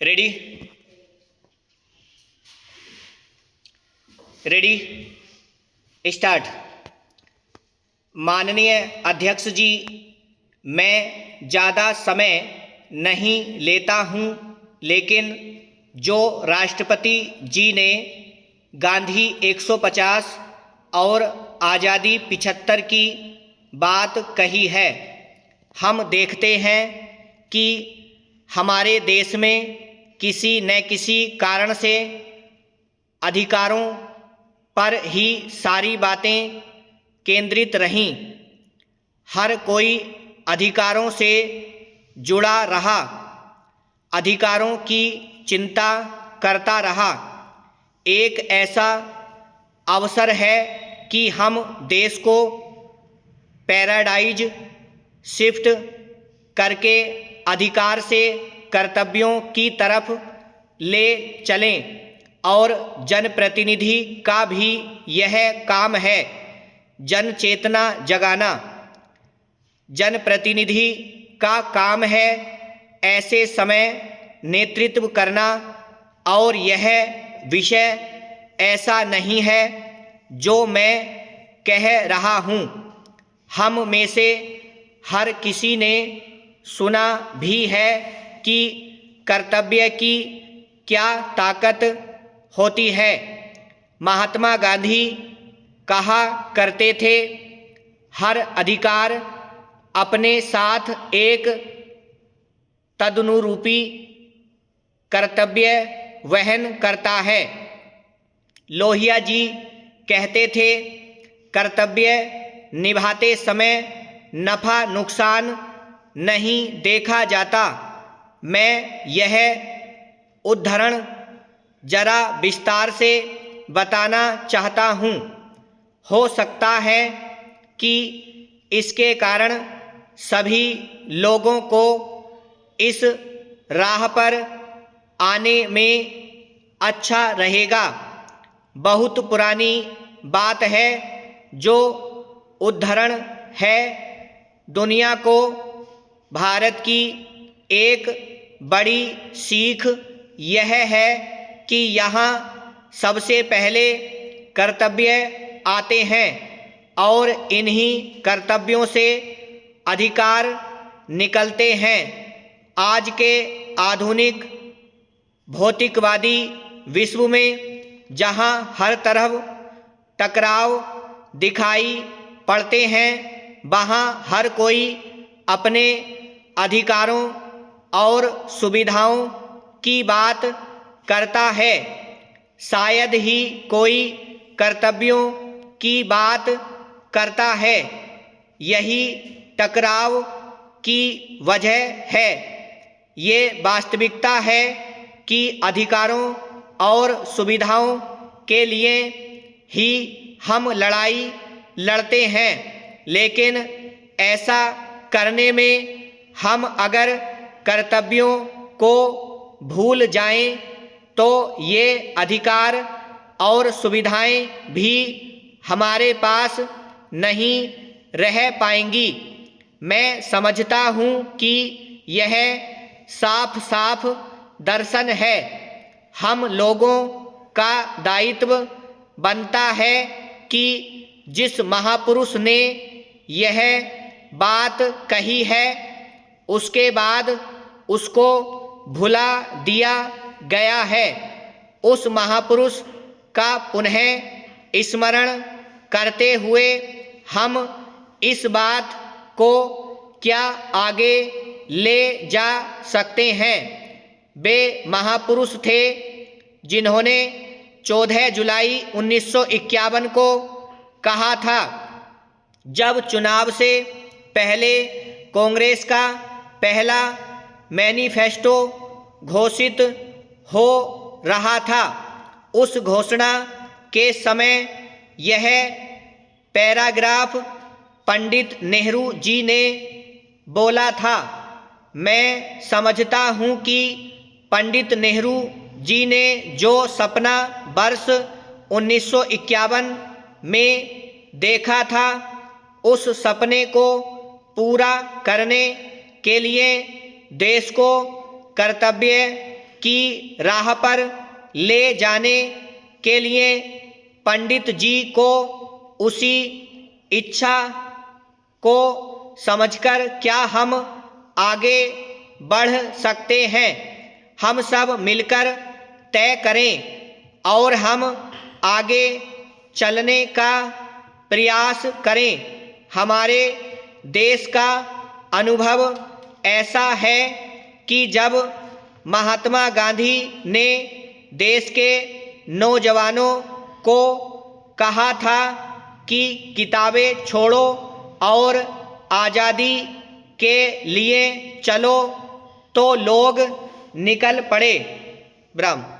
Ready ready start. माननीय अध्यक्ष जी, मैं ज़्यादा समय नहीं लेता हूँ, लेकिन जो राष्ट्रपति जी ने गांधी 150 और आज़ादी 75 की बात कही है, हम देखते हैं कि हमारे देश में किसी न किसी कारण से अधिकारों पर ही सारी बातें केंद्रित रहीं। हर कोई अधिकारों से जुड़ा रहा, अधिकारों की चिंता करता रहा। एक ऐसा अवसर है कि हम देश को पैराडाइज शिफ्ट करके अधिकार से कर्तव्यों की तरफ ले चलें, और जनप्रतिनिधि का भी यह काम है जन चेतना जगाना। जनप्रतिनिधि का काम है ऐसे समय नेतृत्व करना, और यह विषय ऐसा नहीं है जो मैं कह रहा हूँ। हम में से हर किसी ने सुना भी है कि कर्तव्य की क्या ताकत होती है। महात्मा गांधी कहा करते थे, हर अधिकार अपने साथ एक तदनुरूपी कर्तव्य वहन करता है। लोहिया जी कहते थे, कर्तव्य निभाते समय नफ़ा नुकसान नहीं देखा जाता। मैं यह उदाहरण जरा विस्तार से बताना चाहता हूँ। हो सकता है कि इसके कारण सभी लोगों को इस राह पर आने में अच्छा रहेगा। बहुत पुरानी बात है जो उदाहरण है। दुनिया को भारत की एक बड़ी सीख यह है कि यहाँ सबसे पहले कर्तव्य आते हैं, और इन्हीं कर्तव्यों से अधिकार निकलते हैं। आज के आधुनिक भौतिकवादी विश्व में जहाँ हर तरफ टकराव दिखाई पड़ते हैं, वहाँ हर कोई अपने अधिकारों और सुविधाओं की बात करता है, शायद ही कोई कर्तव्यों की बात करता है। यही टकराव की वजह है। ये वास्तविकता है कि अधिकारों और सुविधाओं के लिए ही हम लड़ाई लड़ते हैं, लेकिन ऐसा करने में हम अगर कर्तव्यों को भूल जाएं, तो ये अधिकार और सुविधाएं भी हमारे पास नहीं रह पाएंगी। मैं समझता हूँ कि यह साफ साफ दर्शन है। हम लोगों का दायित्व बनता है कि जिस महापुरुष ने यह बात कही है, उसके बाद उसको भुला दिया गया है। उस महापुरुष का पुनः स्मरण करते हुए हम इस बात को क्या आगे ले जा सकते हैं। वे महापुरुष थे जिन्होंने 14 जुलाई 1951 को कहा था, जब चुनाव से पहले कांग्रेस का पहला मैनिफेस्टो घोषित हो रहा था। उस घोषणा के समय यह पैराग्राफ पंडित नेहरू जी ने बोला था। मैं समझता हूँ कि पंडित नेहरू जी ने जो सपना वर्ष 1951 में देखा था, उस सपने को पूरा करने के लिए देश को कर्तव्य की राह पर ले जाने के लिए पंडित जी को उसी इच्छा को समझकर क्या हम आगे बढ़ सकते हैं? हम सब मिलकर तय करें और हम आगे चलने का प्रयास करें। हमारे देश का अनुभव ऐसा है कि जब महात्मा गांधी ने देश के नौजवानों को कहा था कि किताबें छोड़ो और आज़ादी के लिए चलो, तो लोग निकल पड़े। ब्रह्म।